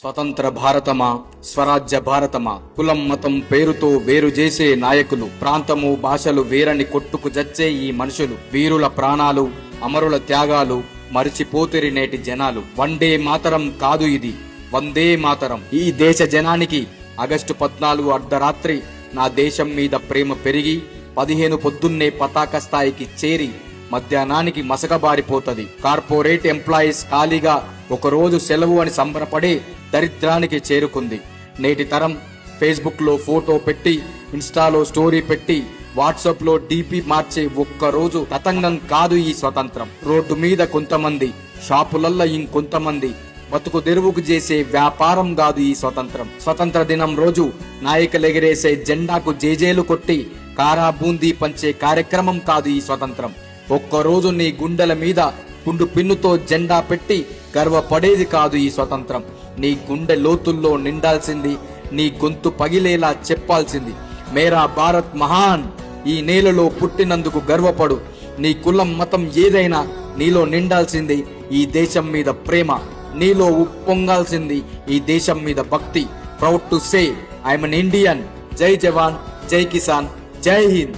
స్వతంత్ర భారతమా, స్వరాజ్య భారతమా, కులం మతం పేరుతో వేరు చేసే నాయకులు, ప్రాంతము భాషలు వేరని కొట్టుకు జచ్చే ఈ మనుషులు, వీరుల ప్రాణాలు అమరుల త్యాగాలు మరిచిపోతిరి నేటి జనాలు. వందే మాతరం కాదు ఇది, వందే మాతరం. ఈ దేశ జనానికి ఆగస్టు 14 అర్ధరాత్రి నా దేశం మీద ప్రేమ పెరిగి 15 పొద్దున్నే పతాక స్థాయికి చేరి మధ్యాహ్నానికి మసకబారిపోతది. కార్పొరేట్ ఎంప్లాయీస్ ఖాళీగా ఒక రోజు సెలవు అని సంబరపడే దరిద్రానికి చేరుకుంది. నేటి తరం ఫేస్బుక్ లో ఫోటో పెట్టి, ఇన్స్టాలో స్టోరీ పెట్టి, వాట్సాప్ లో డీపీ మార్చే ఒక్క రోజు తతంగం కాదు ఈ స్వతంత్రం. రోడ్డు మీద కొంతమంది, షాపులల్ల ఇంకొంతమంది బతుకు తెరువుకు చేసే వ్యాపారం కాదు ఈ స్వతంత్రం. స్వతంత్ర దినం రోజు నాయకులెగిరేసే జెండాకు జేజేలు కొట్టి కారా బూందీ పంచే కార్యక్రమం కాదు ఈ స్వతంత్రం. ఒక్కరోజు నీ గుండెల మీద కుండు పిన్నుతో జెండా పెట్టి గర్వపడేది కాదు ఈ స్వతంత్రం. నీ గుండె లోతుల్లో నిండాల్సింది, నీ గొంతు పగిలేలా చెప్పాల్సింది మేరా భారత్ మహాన్. ఈ నేలలో పుట్టినందుకు గర్వపడు. నీ కులం మతం ఏదైనా నీలో నిండాల్సింది ఈ దేశం మీద ప్రేమ, నీలో ఉప్పొంగాల్సింది ఈ దేశం మీద భక్తి. Proud to say I'm an Indian. జై జవాన్, జై కిసాన్, జై హింద్.